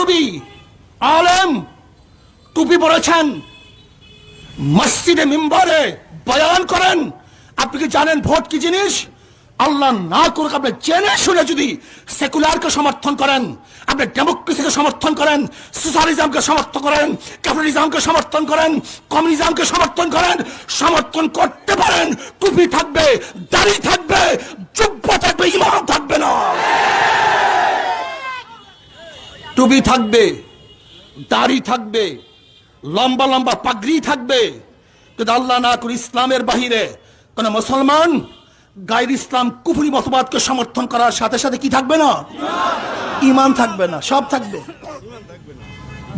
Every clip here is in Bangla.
মৌলবী আলেম টুপি পরেছেন, মসজিদে মিম্বরে বয়ান করেন। আপনি কি জানেন ভোট কি জিনিস? আল্লাহ না করুক আপনি জেনে শুনে যদি সেকুলারকে সমর্থন করেন, আপনি ডেমোক্রেসিকে সমর্থন করেন, সোশ্যালিজমকে সমর্থন করেন, ক্যাপিটালিজমকে সমর্থন করেন, কমিউনিজমকে সমর্থন করেন, সমর্থন করতে পারেন। টুপি থাকবে, দাড়ি থাকবে, জুব্বা থাকবে, ইমাম থাকবে না। টুপি থাকবে, দাড়ি থাকবে, লম্বা লম্বা পাগড়ি থাকবে, কিন্তু আল্লাহ না করে ইসলামের বাহিরে কোন মুসলমান গায়ের ইসলাম কুফরি মতবাদকে সমর্থন করার সাথে সাথে কি থাকবে না? ঈমান থাকবে না, সব থাকবে।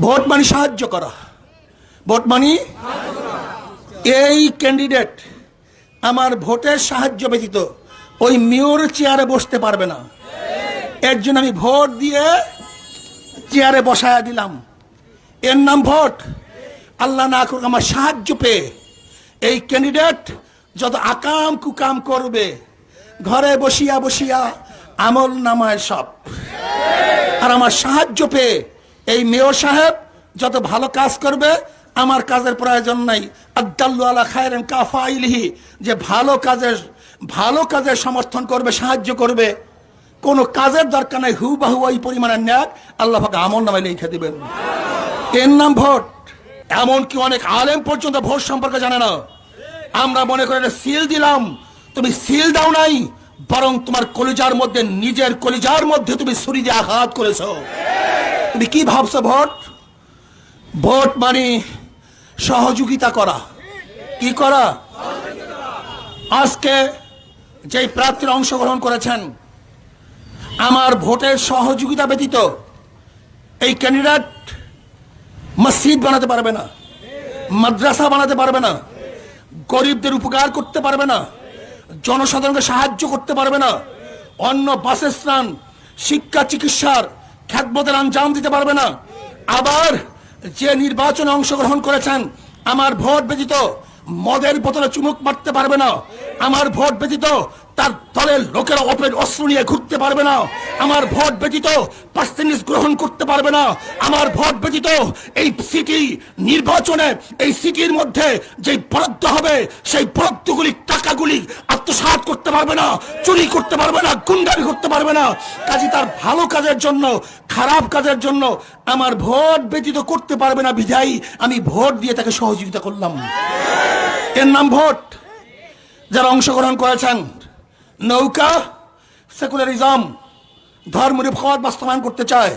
ভোট মানে সাহায্য করা, ভোট মানে এই ক্যান্ডিডেট আমার ভোটের সাহায্য ব্যতীত ওই মেয়র চেয়ারে বসতে পারবে না, এর জন্য আমি ভোট দিয়ে চেয়ারে বসায়া দিলাম, এর নাম ভোট। আল্লাহ না করুক আমার সাহায্য পেয়ে এই ক্যান্ডিডেট যত আকাম কুকাম করবে, ঘরে বসিয়া বসিয়া আমল নামায় সব, আর আমার সাহায্য পেয়ে এই মেয়র সাহেব যত ভালো কাজ করবে, আমার কাজের প্রয়োজন নাই। আদাল্লু আলা খায়রিন কাফাইলিহি, যে ভালো কাজের সমর্থন করবে, সাহায্য করবে, কোন কাজের দরকার নাই, হুবাহু ওই পরিমাণের ন্যাক আল্লাহ পাক আমল নামায় লিখে দিবেন। এর নাম ভোট। এমনকি অনেক আলেম পর্যন্ত ভোট সম্পর্কে জানে না। আমরা মনে করি সিল দিলাম, তুমি সিল দাও নাই, বরং তোমার কলিজার মধ্যে, নিজের কলিজার মধ্যে তুমি ছুরি দিয়ে আঘাত করেছো। তুমি কি ভাবছো? ভোট মানে সহযোগিতা করা। কি করা? আজকে যে প্রার্থীরা অংশগ্রহণ করেছেন, আমার ভোটের সহযোগিতা ব্যতীত এই ক্যান্ডিডেট মসজিদ বানাতে পারবে না, মাদ্রাসা বানাতে পারবে না, গরিবদের উপকার করতে পারবে না, জনসাধারণকে সাহায্য করতে পারবে না, অন্য বাসস্থান, শিক্ষা, চিকিৎসার খেদমতের আঞ্জাম দিতে পারবে না। আবার যে নির্বাচনে অংশগ্রহণ করেছেন, আমার ভোট ব্যতীত মদের বোতলে চুমুক মারতে পারবে না, আমার ভোট ব্যতীত তার দলের লোকেরা অস্ত্র নিয়ে ঘুরতে পারবে না, আমার ভোট ব্যতীত পার্সেন্টেজ গ্রহণ করতে পারবে না, আমার ভোট ব্যতীত এই সিটি নির্বাচনে এই সিটির মধ্যে যে বরাদ্দ হবে সেই বরাদ্দগুলি, টাকাগুলি আত্মসাৎ করতে পারবে না, চুরি করতে পারবে না, গুন্ডামি করতে পারবে না। কাজে তার ভালো কাজের জন্য, খারাপ কাজের জন্য আমার ভোট ব্যতীত করতে পারবে না, বিধায়ী আমি ভোট দিয়ে তাকে সহযোগিতা করলাম। এর নাম ভোট। যারা অংশগ্রহণ করেছেন, নৌকা সেকুলারিজম, ধর্মনিরপেক্ষতা বাস্তবায়ন করতে চায়,